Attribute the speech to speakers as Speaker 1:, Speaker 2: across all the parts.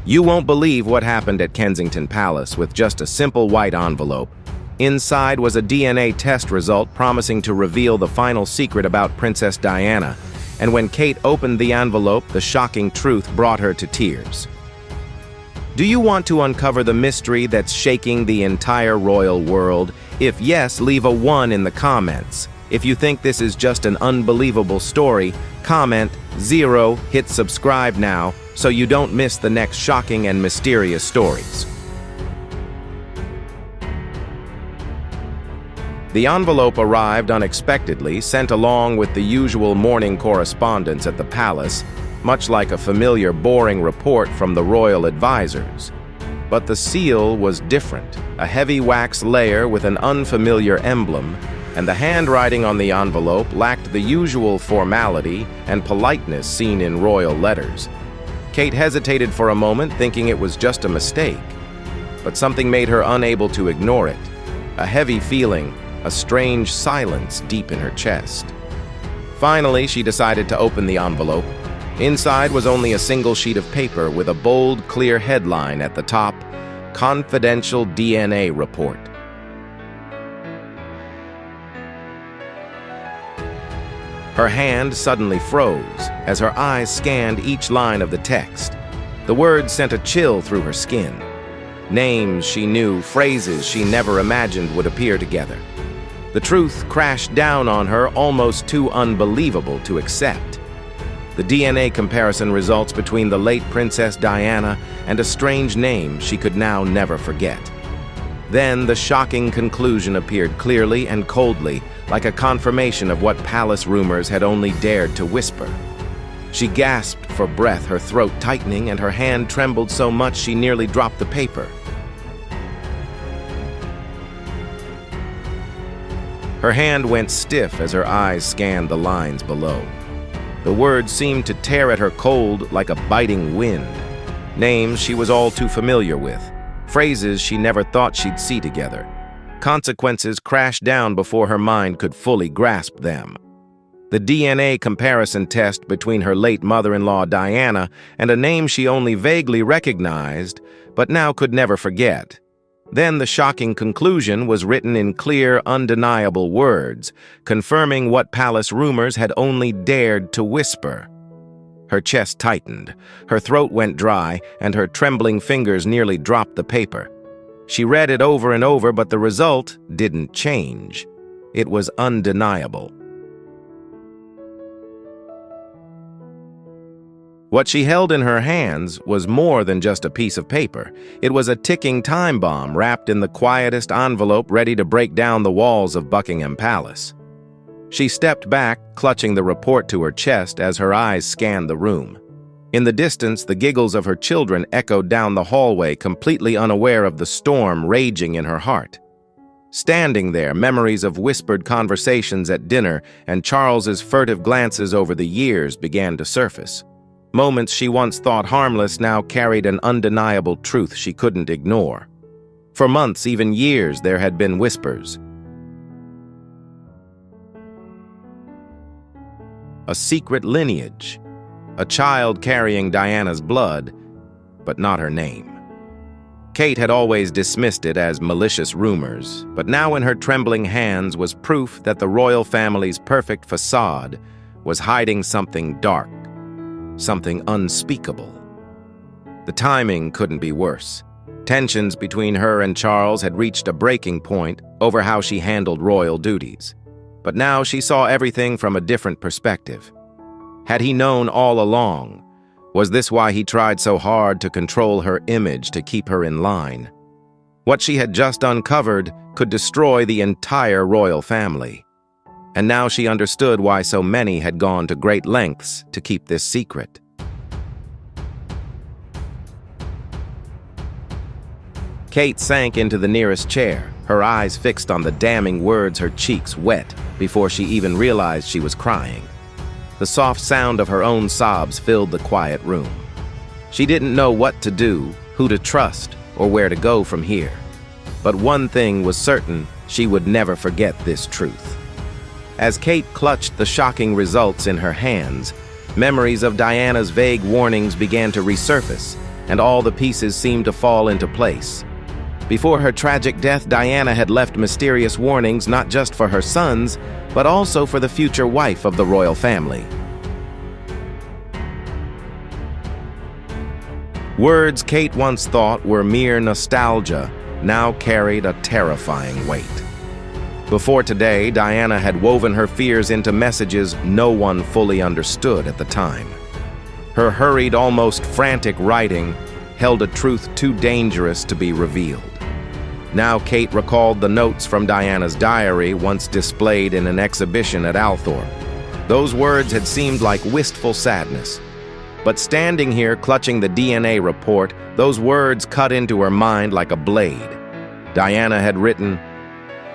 Speaker 1: You won't believe what happened at Kensington Palace with just a simple white envelope. Inside was a DNA test result promising to reveal the final secret about Princess Diana, and when Kate opened the envelope, the shocking truth brought her to tears. Do you want to uncover the mystery that's shaking the entire royal world? If yes, leave a 1 in the comments. If you think this is just an unbelievable story, comment 0, hit subscribe now so you don't miss the next shocking and mysterious stories. The envelope arrived unexpectedly, sent along with the usual morning correspondence at the palace, much like a familiar boring report from the royal advisors. But the seal was different, a heavy wax layer with an unfamiliar emblem, and the handwriting on the envelope lacked the usual formality and politeness seen in royal letters. Kate hesitated for a moment, thinking it was just a mistake, but something made her unable to ignore it. A heavy feeling, a strange silence deep in her chest. Finally, she decided to open the envelope. Inside was only a single sheet of paper with a bold, clear headline at the top, "Confidential DNA Report." Her hand suddenly froze as her eyes scanned each line of the text. The words sent a chill through her skin. Names she knew, phrases she never imagined would appear together. The truth crashed down on her, almost too unbelievable to accept. The DNA comparison results between the late Princess Diana and a strange name she could now never forget. Then the shocking conclusion appeared clearly and coldly, like a confirmation of what palace rumors had only dared to whisper. She gasped for breath, her throat tightening, and her hand trembled so much she nearly dropped the paper. Her hand went stiff as her eyes scanned the lines below. The words seemed to tear at her cold like a biting wind. Names she was all too familiar with. Phrases she never thought she'd see together. Consequences crashed down before her mind could fully grasp them. The DNA comparison test between her late mother-in-law Diana and a name she only vaguely recognized, but now could never forget. Then the shocking conclusion was written in clear, undeniable words, confirming what palace rumors had only dared to whisper. Her chest tightened, her throat went dry, and her trembling fingers nearly dropped the paper. She read it over and over, but the result didn't change. It was undeniable. What she held in her hands was more than just a piece of paper. It was a ticking time bomb wrapped in the quietest envelope, ready to break down the walls of Buckingham Palace. She stepped back, clutching the report to her chest as her eyes scanned the room. In the distance, the giggles of her children echoed down the hallway, completely unaware of the storm raging in her heart. Standing there, memories of whispered conversations at dinner and Charles's furtive glances over the years began to surface. Moments she once thought harmless now carried an undeniable truth she couldn't ignore. For months, even years, there had been whispers. A secret lineage, a child carrying Diana's blood, but not her name. Kate had always dismissed it as malicious rumors, but now in her trembling hands was proof that the royal family's perfect facade was hiding something dark. Something unspeakable. The timing couldn't be worse. Tensions between her and Charles had reached a breaking point over how she handled royal duties. But now she saw everything from a different perspective. Had he known all along? Was this why he tried so hard to control her image to keep her in line? What she had just uncovered could destroy the entire royal family. And now she understood why so many had gone to great lengths to keep this secret. Kate sank into the nearest chair, her eyes fixed on the damning words, her cheeks wet before she even realized she was crying. The soft sound of her own sobs filled the quiet room. She didn't know what to do, who to trust, or where to go from here. But one thing was certain, she would never forget this truth. As Kate clutched the shocking results in her hands, memories of Diana's vague warnings began to resurface, and all the pieces seemed to fall into place. Before her tragic death, Diana had left mysterious warnings not just for her sons, but also for the future wife of the royal family. Words Kate once thought were mere nostalgia now carried a terrifying weight. Before today, Diana had woven her fears into messages no one fully understood at the time. Her hurried, almost frantic writing held a truth too dangerous to be revealed. Now Kate recalled the notes from Diana's diary once displayed in an exhibition at Althorp. Those words had seemed like wistful sadness. But standing here clutching the DNA report, those words cut into her mind like a blade. Diana had written,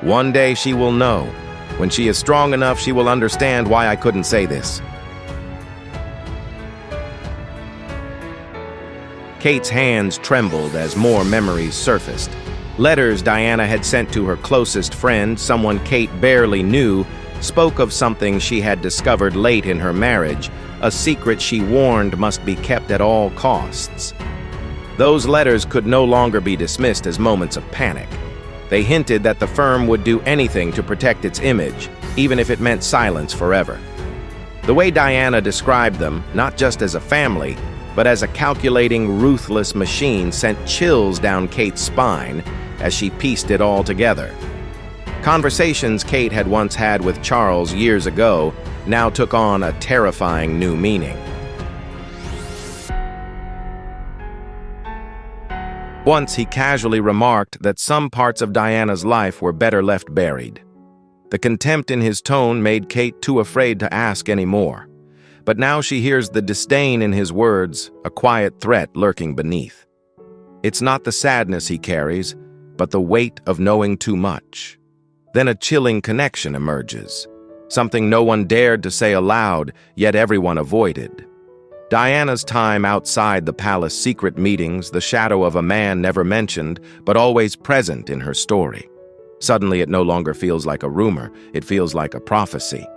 Speaker 1: "One day she will know. When she is strong enough, she will understand why I couldn't say this." Kate's hands trembled as more memories surfaced. Letters Diana had sent to her closest friend, someone Kate barely knew, spoke of something she had discovered late in her marriage, a secret she warned must be kept at all costs. Those letters could no longer be dismissed as moments of panic. They hinted that the firm would do anything to protect its image, even if it meant silence forever. The way Diana described them, not just as a family, but as a calculating, ruthless machine, sent chills down Kate's spine as she pieced it all together. Conversations Kate had once had with Charles years ago now took on a terrifying new meaning. Once he casually remarked that some parts of Diana's life were better left buried. The contempt in his tone made Kate too afraid to ask any more. But now she hears the disdain in his words, a quiet threat lurking beneath. It's not the sadness he carries, but the weight of knowing too much. Then a chilling connection emerges, something no one dared to say aloud, yet everyone avoided. Diana's time outside the palace secret meetings, the shadow of a man never mentioned, but always present in her story. Suddenly it no longer feels like a rumor, it feels like a prophecy.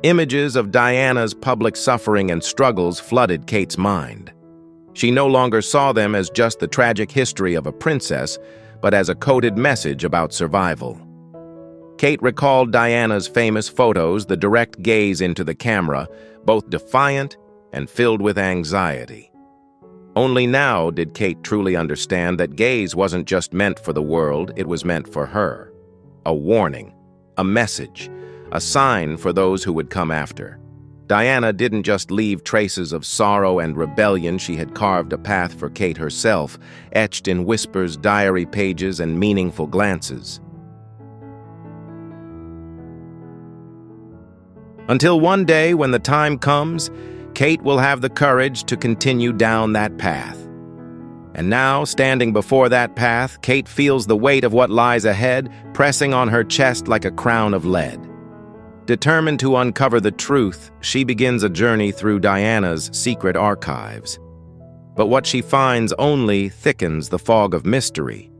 Speaker 1: Images of Diana's public suffering and struggles flooded Kate's mind. She no longer saw them as just the tragic history of a princess, but as a coded message about survival. Kate recalled Diana's famous photos, the direct gaze into the camera, both defiant and filled with anxiety. Only now did Kate truly understand that gaze wasn't just meant for the world, it was meant for her. A warning, a message, a sign for those who would come after. Diana didn't just leave traces of sorrow and rebellion, she had carved a path for Kate herself, etched in whispers, diary pages, and meaningful glances. Until one day, when the time comes, Kate will have the courage to continue down that path. And now, standing before that path, Kate feels the weight of what lies ahead, pressing on her chest like a crown of lead. Determined to uncover the truth, she begins a journey through Diana's secret archives. But what she finds only thickens the fog of mystery.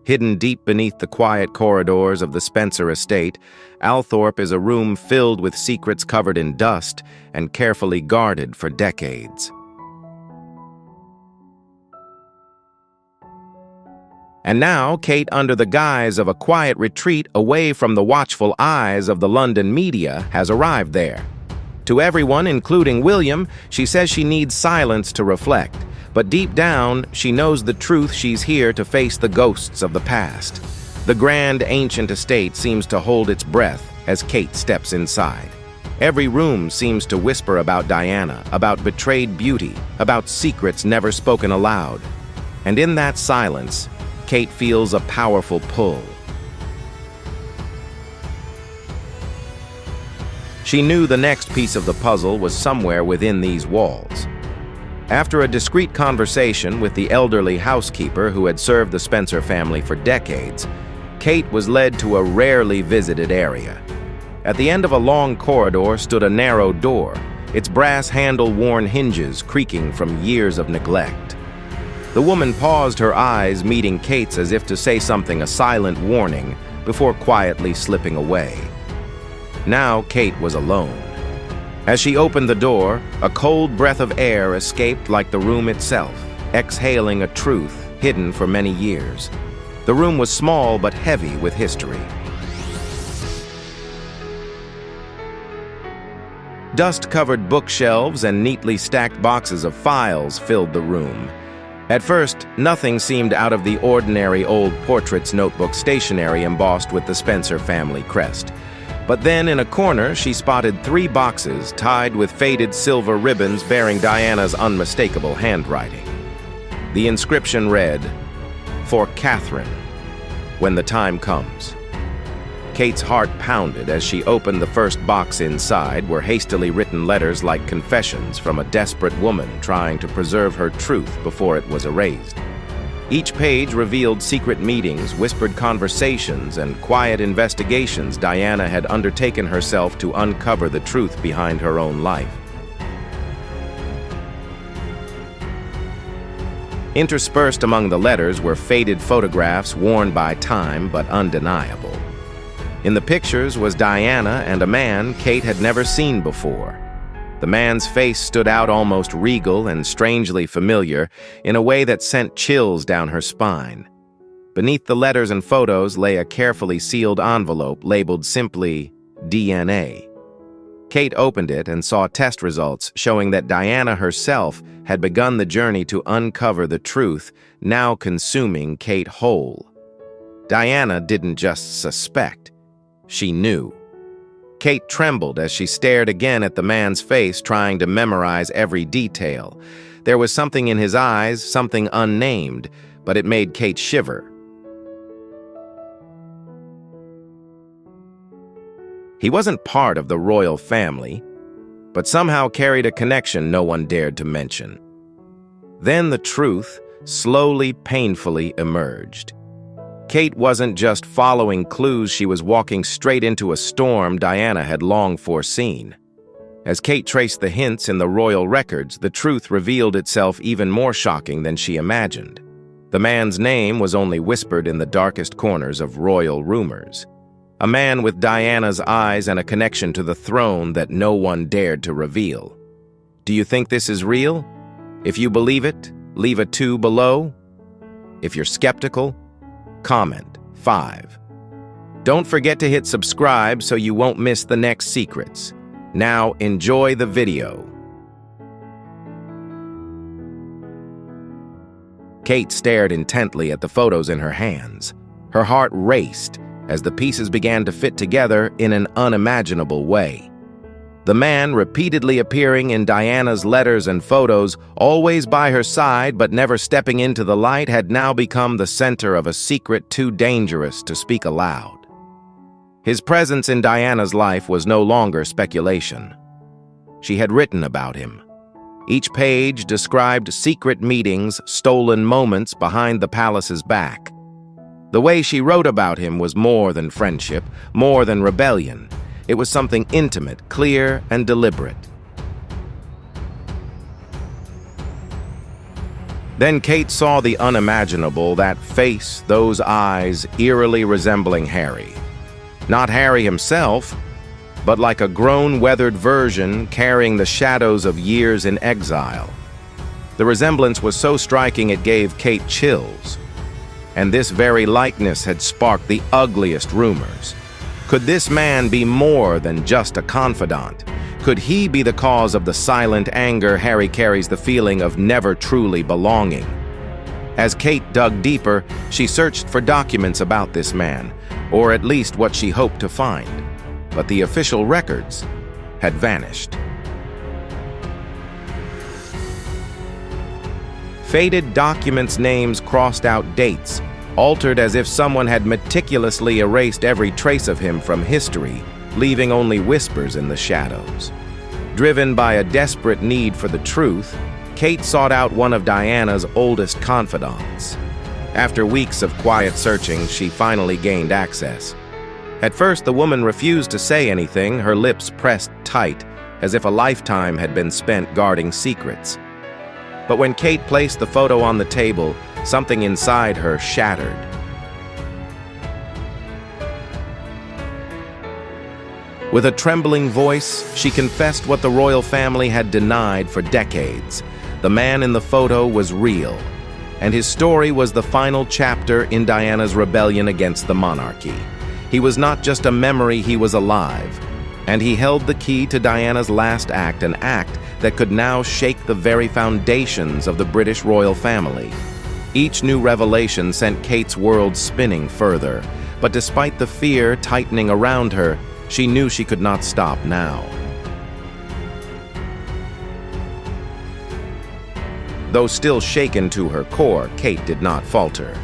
Speaker 1: Hidden deep beneath the quiet corridors of the Spencer estate, Althorp is a room filled with secrets covered in dust and carefully guarded for decades. And now, Kate, under the guise of a quiet retreat away from the watchful eyes of the London media, has arrived there. To everyone, including William, she says she needs silence to reflect, but deep down, she knows the truth. She's here to face the ghosts of the past. The grand, ancient estate seems to hold its breath as Kate steps inside. Every room seems to whisper about Diana, about betrayed beauty, about secrets never spoken aloud. And in that silence, Kate feels a powerful pull. She knew the next piece of the puzzle was somewhere within these walls. After a discreet conversation with the elderly housekeeper who had served the Spencer family for decades, Kate was led to a rarely visited area. At the end of a long corridor stood a narrow door, its brass handle-worn hinges creaking from years of neglect. The woman paused, her eyes meeting Kate's as if to say something, a silent warning, before quietly slipping away. Now Kate was alone. As she opened the door, a cold breath of air escaped like the room itself, exhaling a truth hidden for many years. The room was small but heavy with history. Dust-covered bookshelves and neatly stacked boxes of files filled the room. At first, nothing seemed out of the ordinary old portraits notebook stationery embossed with the Spencer family crest. But then, in a corner, she spotted 3 boxes tied with faded silver ribbons bearing Diana's unmistakable handwriting. The inscription read, "For Catherine, when the time comes." Kate's heart pounded as she opened the first box. Inside were hastily written letters like confessions from a desperate woman trying to preserve her truth before it was erased. Each page revealed secret meetings, whispered conversations, and quiet investigations Diana had undertaken herself to uncover the truth behind her own life. Interspersed among the letters were faded photographs worn by time but undeniable. In the pictures was Diana and a man Kate had never seen before. The man's face stood out almost regal and strangely familiar in a way that sent chills down her spine. Beneath the letters and photos lay a carefully sealed envelope labeled simply DNA. Kate opened it and saw test results showing that Diana herself had begun the journey to uncover the truth, now consuming Kate whole. Diana didn't just suspect. She knew. Kate trembled as she stared again at the man's face, trying to memorize every detail. There was something in his eyes, something unnamed, but it made Kate shiver. He wasn't part of the royal family, but somehow carried a connection no one dared to mention. Then the truth, slowly, painfully emerged. Kate wasn't just following clues, she was walking straight into a storm Diana had long foreseen. As Kate traced the hints in the royal records, the truth revealed itself even more shocking than she imagined. The man's name was only whispered in the darkest corners of royal rumors. A man with Diana's eyes and a connection to the throne that no one dared to reveal. Do you think this is real? If you believe it, leave a 2 below. If you're skeptical, comment 5. Don't forget to hit subscribe so you won't miss the next secrets. Now enjoy the video. Kate stared intently at the photos in her hands. Her heart raced as the pieces began to fit together in an unimaginable way. The man repeatedly appearing in Diana's letters and photos, always by her side but never stepping into the light, had now become the center of a secret too dangerous to speak aloud. His presence in Diana's life was no longer speculation. She had written about him. Each page described secret meetings, stolen moments behind the palace's back. The way she wrote about him was more than friendship, more than rebellion. It was something intimate, clear, and deliberate. Then Kate saw the unimaginable, that face, those eyes, eerily resembling Harry. Not Harry himself, but like a grown, weathered version carrying the shadows of years in exile. The resemblance was so striking it gave Kate chills. And this very likeness had sparked the ugliest rumors. Could this man be more than just a confidant? Could he be the cause of the silent anger Harry carries, the feeling of never truly belonging? As Kate dug deeper, she searched for documents about this man, or at least what she hoped to find. But the official records had vanished. Faded documents' names crossed out dates, altered as if someone had meticulously erased every trace of him from history, leaving only whispers in the shadows. Driven by a desperate need for the truth, Kate sought out one of Diana's oldest confidants. After weeks of quiet searching, she finally gained access. At first, the woman refused to say anything, her lips pressed tight, as if a lifetime had been spent guarding secrets. But when Kate placed the photo on the table, something inside her shattered. With a trembling voice, she confessed what the royal family had denied for decades. The man in the photo was real, and his story was the final chapter in Diana's rebellion against the monarchy. He was not just a memory, he was alive, and he held the key to Diana's last act, an act that could now shake the very foundations of the British royal family. Each new revelation sent Kate's world spinning further, but despite the fear tightening around her, she knew she could not stop now. Though still shaken to her core, Kate did not falter.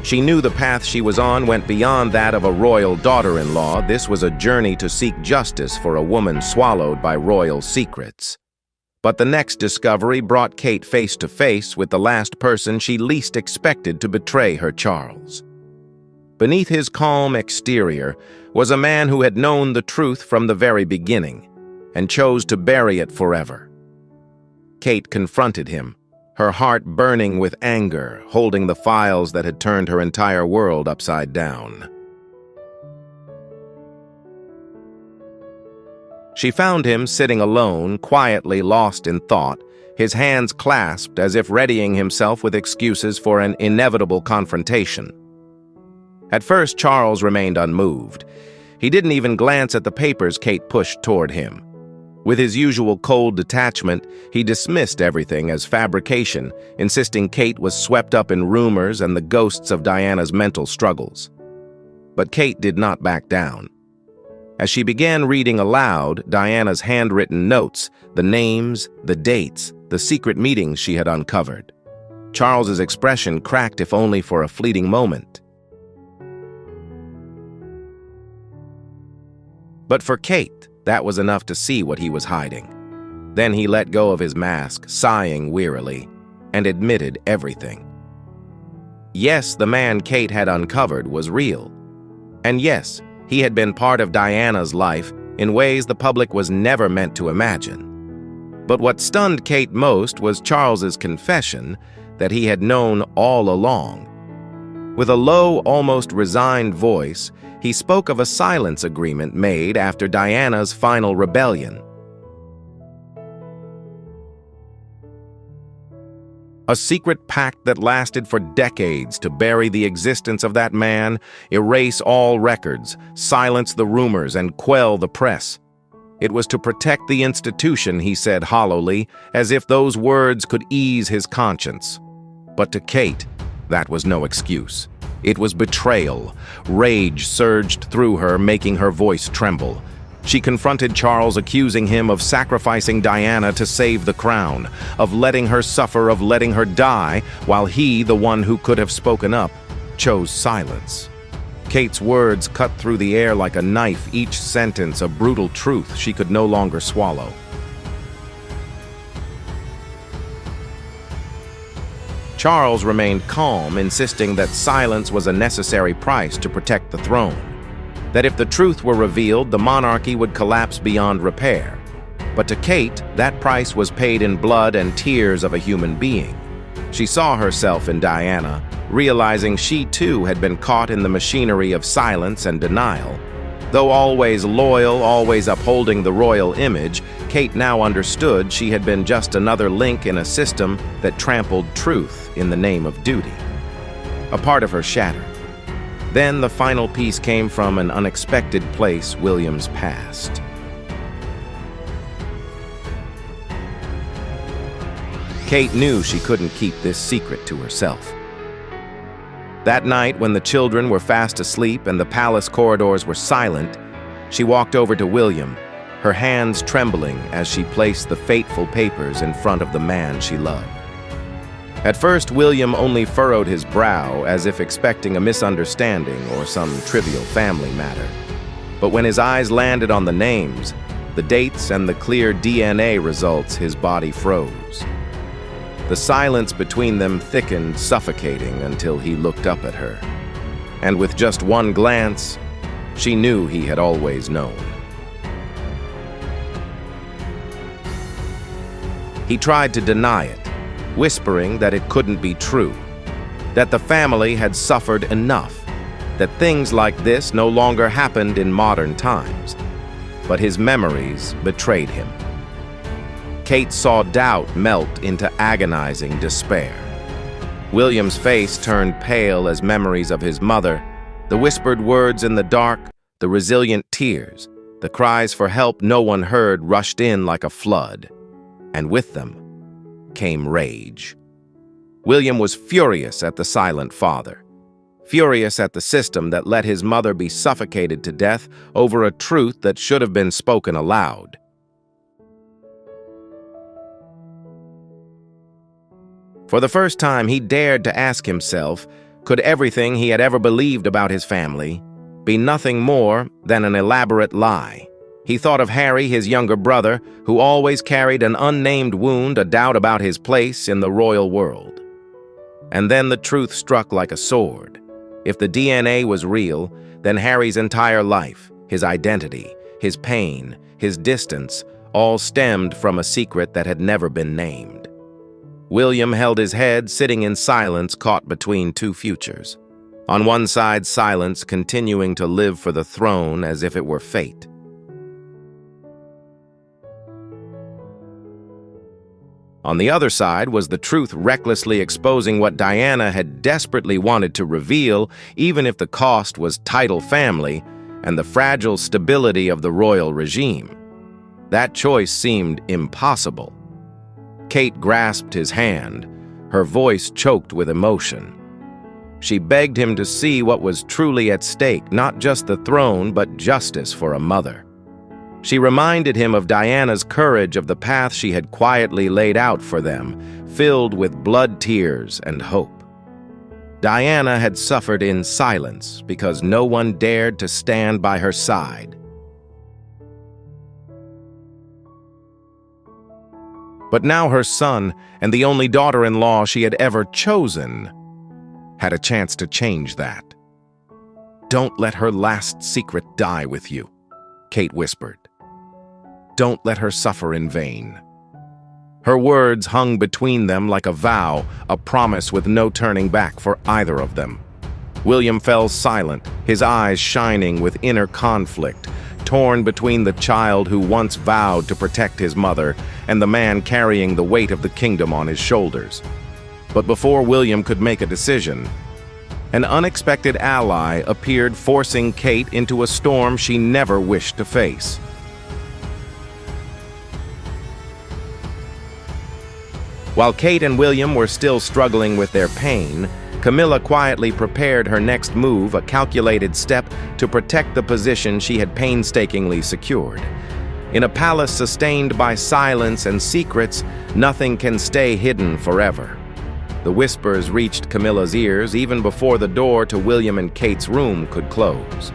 Speaker 1: She knew the path she was on went beyond that of a royal daughter-in-law. This was a journey to seek justice for a woman swallowed by royal secrets. But the next discovery brought Kate face to face with the last person she least expected to betray her, Charles. Beneath his calm exterior was a man who had known the truth from the very beginning and chose to bury it forever. Kate confronted him, her heart burning with anger, holding the files that had turned her entire world upside down. She found him sitting alone, quietly lost in thought, his hands clasped as if readying himself with excuses for an inevitable confrontation. At first, Charles remained unmoved. He didn't even glance at the papers Kate pushed toward him. With his usual cold detachment, he dismissed everything as fabrication, insisting Kate was swept up in rumors and the ghosts of Diana's mental struggles. But Kate did not back down. As she began reading aloud Diana's handwritten notes, the names, the dates, the secret meetings she had uncovered, Charles's expression cracked, if only for a fleeting moment. But for Kate, that was enough to see what he was hiding. Then he let go of his mask, sighing wearily, and admitted everything. Yes, the man Kate had uncovered was real. And yes, he had been part of Diana's life in ways the public was never meant to imagine. But what stunned Kate most was Charles's confession that he had known all along. With a low, almost resigned voice, he spoke of a silence agreement made after Diana's final rebellion. A secret pact that lasted for decades to bury the existence of that man, erase all records, silence the rumors, and quell the press. It was to protect the institution, he said hollowly, as if those words could ease his conscience. But to Kate, that was no excuse. It was betrayal. Rage surged through her, making her voice tremble. She confronted Charles, accusing him of sacrificing Diana to save the crown, of letting her suffer, of letting her die, while he, the one who could have spoken up, chose silence. Kate's words cut through the air like a knife, each sentence a brutal truth she could no longer swallow. Charles remained calm, insisting that silence was a necessary price to protect the throne. That if the truth were revealed, the monarchy would collapse beyond repair. But to Kate, that price was paid in blood and tears of a human being. She saw herself in Diana, realizing she too had been caught in the machinery of silence and denial. Though always loyal, always upholding the royal image, Kate now understood she had been just another link in a system that trampled truth in the name of duty. A part of her shattered. Then the final piece came from an unexpected place, William's past. Kate knew she couldn't keep this secret to herself. That night, when the children were fast asleep and the palace corridors were silent, she walked over to William, her hands trembling as she placed the fateful papers in front of the man she loved. At first, William only furrowed his brow as if expecting a misunderstanding or some trivial family matter. But when his eyes landed on the names, the dates, and the clear DNA results, his body froze. The silence between them thickened, suffocating, until he looked up at her. And with just one glance, she knew he had always known. He tried to deny it, whispering that it couldn't be true, that the family had suffered enough, that things like this no longer happened in modern times. but his memories betrayed him. Kate saw doubt melt into agonizing despair. William's face turned pale as memories of his mother, the whispered words in the dark, the resilient tears, the cries for help no one heard rushed in like a flood, and with them came rage. William was furious at the silent father, furious at the system that let his mother be suffocated to death over a truth that should have been spoken aloud. For the first time, he dared to ask himself, could everything he had ever believed about his family be nothing more than an elaborate lie? He thought of Harry, his younger brother, who always carried an unnamed wound, a doubt about his place in the royal world. And then the truth struck like a sword. If the DNA was real, then Harry's entire life, his identity, his pain, his distance, all stemmed from a secret that had never been named. William held his head, sitting in silence, caught between two futures. On one side, silence, continuing to live for the throne as if it were fate. On the other side was the truth recklessly exposing what Diana had desperately wanted to reveal, even if the cost was title family and the fragile stability of the royal regime. That choice seemed impossible. Kate grasped his hand, her voice choked with emotion. She begged him to see what was truly at stake, not just the throne, but justice for a mother. She reminded him of Diana's courage, of the path she had quietly laid out for them, filled with blood tears and hope. Diana had suffered in silence because no one dared to stand by her side. But now her son, and the only daughter-in-law she had ever chosen, had a chance to change that. "Don't let her last secret die with you," Kate whispered. "Don't let her suffer in vain." Her words hung between them like a vow, a promise with no turning back for either of them. William fell silent, his eyes shining with inner conflict, torn between the child who once vowed to protect his mother and the man carrying the weight of the kingdom on his shoulders. But before William could make a decision, an unexpected ally appeared, forcing Kate into a storm she never wished to face. While Kate and William were still struggling with their pain, Camilla quietly prepared her next move, a calculated step to protect the position she had painstakingly secured. In a palace sustained by silence and secrets, nothing can stay hidden forever. The whispers reached Camilla's ears even before the door to William and Kate's room could close.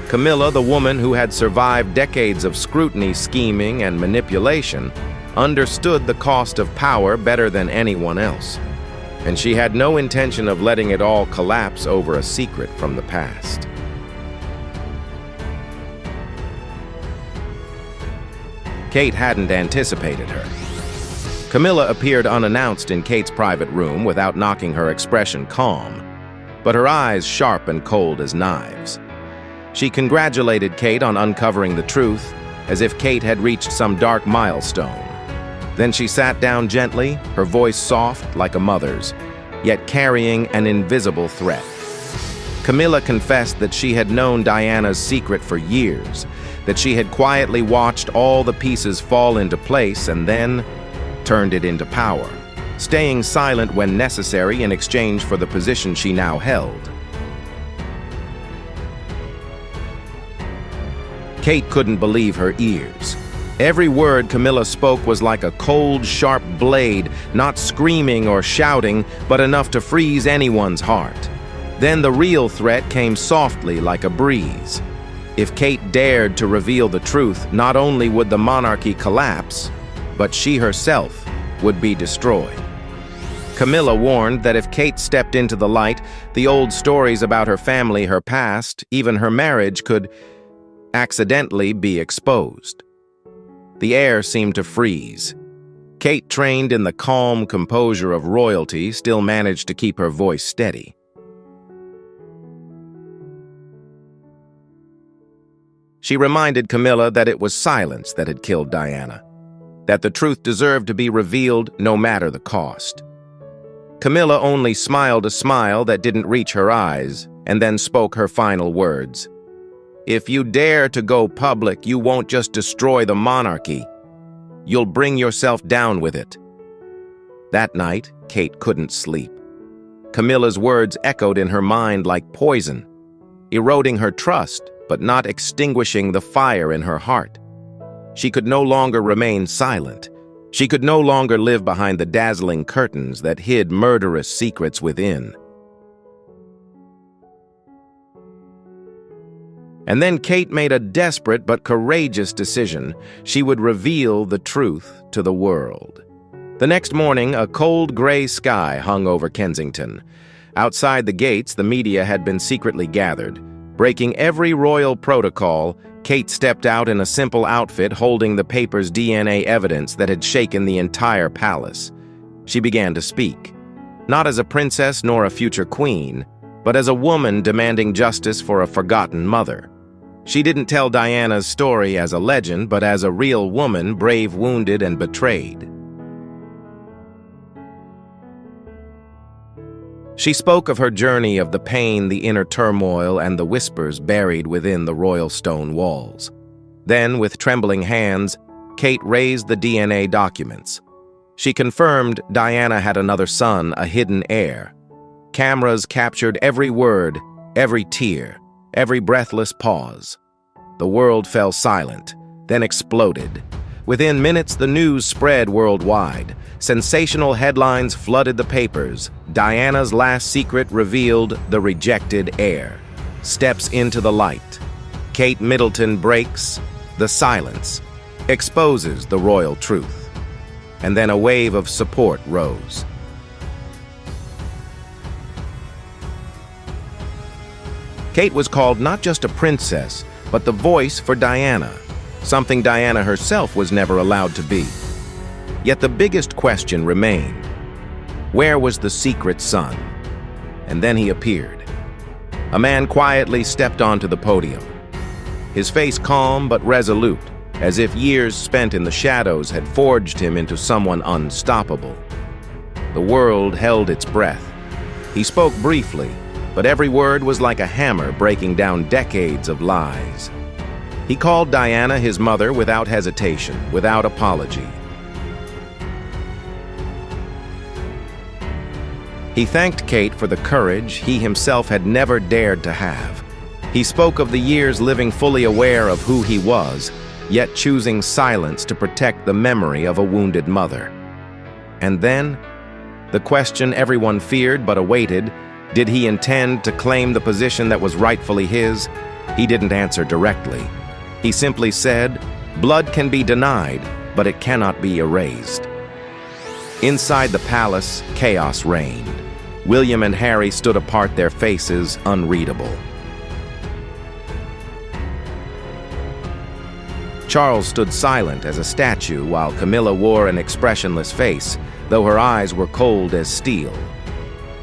Speaker 1: Camilla, the woman who had survived decades of scrutiny, scheming, and manipulation, understood the cost of power better than anyone else, and she had no intention of letting it all collapse over a secret from the past. Kate hadn't anticipated her. Camilla appeared unannounced in Kate's private room without knocking, her expression calm, but her eyes sharp and cold as knives. She congratulated Kate on uncovering the truth, as if Kate had reached some dark milestone. Then she sat down gently, her voice soft like a mother's, yet carrying an invisible threat. Camilla confessed that she had known Diana's secret for years, that she had quietly watched all the pieces fall into place and then turned it into power, staying silent when necessary in exchange for the position she now held. Kate couldn't believe her ears. Every word Camilla spoke was like a cold, sharp blade, not screaming or shouting, but enough to freeze anyone's heart. Then the real threat came softly like a breeze. If Kate dared to reveal the truth, not only would the monarchy collapse, but she herself would be destroyed. Camilla warned that if Kate stepped into the light, the old stories about her family, her past, even her marriage could accidentally be exposed. The air seemed to freeze. Kate, trained in the calm composure of royalty, still managed to keep her voice steady. She reminded Camilla that it was silence that had killed Diana, that the truth deserved to be revealed no matter the cost. Camilla only smiled a smile that didn't reach her eyes, and then spoke her final words. "If you dare to go public, you won't just destroy the monarchy. You'll bring yourself down with it." That night, Kate couldn't sleep. Camilla's words echoed in her mind like poison, eroding her trust, but not extinguishing the fire in her heart. She could no longer remain silent. She could no longer live behind the dazzling curtains that hid murderous secrets within. And then Kate made a desperate but courageous decision. She would reveal the truth to the world. The next morning, a cold gray sky hung over Kensington. Outside the gates, the media had been secretly gathered. Breaking every royal protocol, Kate stepped out in a simple outfit holding the paper's DNA evidence that had shaken the entire palace. She began to speak, not as a princess nor a future queen, but as a woman demanding justice for a forgotten mother. She didn't tell Diana's story as a legend, but as a real woman, brave, wounded, and betrayed. She spoke of her journey, of the pain, the inner turmoil, and the whispers buried within the royal stone walls. Then, with trembling hands, Kate raised the DNA documents. She confirmed Diana had another son, a hidden heir. Cameras captured every word, every tear, every breathless pause. The world fell silent, then exploded. Within minutes, the news spread worldwide. Sensational headlines flooded the papers. Diana's last secret revealed: the rejected heir steps into the light. Kate Middleton breaks the silence, exposes the royal truth. And then a wave of support rose. Kate was called not just a princess, but the voice for Diana, something Diana herself was never allowed to be. Yet the biggest question remained: where was the secret son? And then he appeared. A man quietly stepped onto the podium, his face calm but resolute, as if years spent in the shadows had forged him into someone unstoppable. The world held its breath. He spoke briefly, but every word was like a hammer breaking down decades of lies. He called Diana his mother without hesitation, without apology. He thanked Kate for the courage he himself had never dared to have. He spoke of the years living fully aware of who he was, yet choosing silence to protect the memory of a wounded mother. And then, the question everyone feared but awaited: did he intend to claim the position that was rightfully his? He didn't answer directly. He simply said, "Blood can be denied, but it cannot be erased." Inside the palace, chaos reigned. William and Harry stood apart, their faces unreadable. Charles stood silent as a statue, while Camilla wore an expressionless face, though her eyes were cold as steel.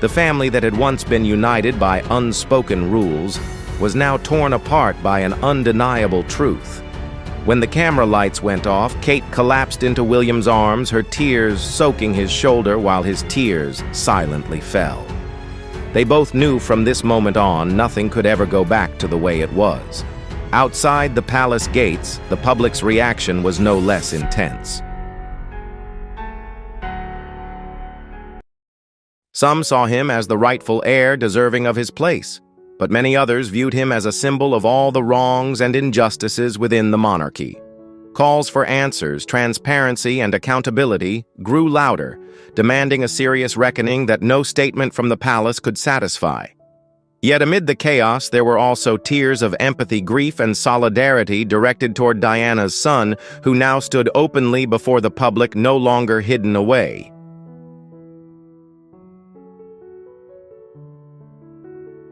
Speaker 1: The family that had once been united by unspoken rules was now torn apart by an undeniable truth. When the camera lights went off, Kate collapsed into William's arms, her tears soaking his shoulder while his tears silently fell. They both knew from this moment on nothing could ever go back to the way it was. Outside the palace gates, the public's reaction was no less intense. Some saw him as the rightful heir deserving of his place, but many others viewed him as a symbol of all the wrongs and injustices within the monarchy. Calls for answers, transparency, and accountability grew louder, demanding a serious reckoning that no statement from the palace could satisfy. Yet amid the chaos, there were also tears of empathy, grief, and solidarity directed toward Diana's son, who now stood openly before the public, no longer hidden away.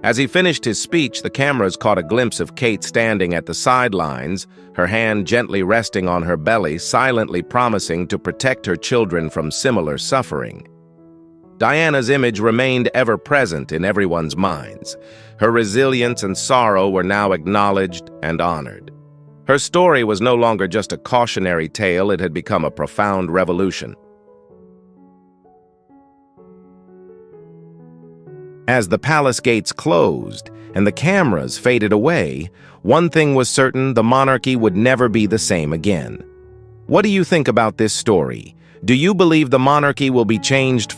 Speaker 1: As he finished his speech, the cameras caught a glimpse of Kate standing at the sidelines, her hand gently resting on her belly, silently promising to protect her children from similar suffering. Diana's image remained ever present in everyone's minds. Her resilience and sorrow were now acknowledged and honored. Her story was no longer just a cautionary tale, it had become a profound revolution. As the palace gates closed and the cameras faded away, one thing was certain: the monarchy would never be the same again. What do you think about this story? Do you believe the monarchy will be changed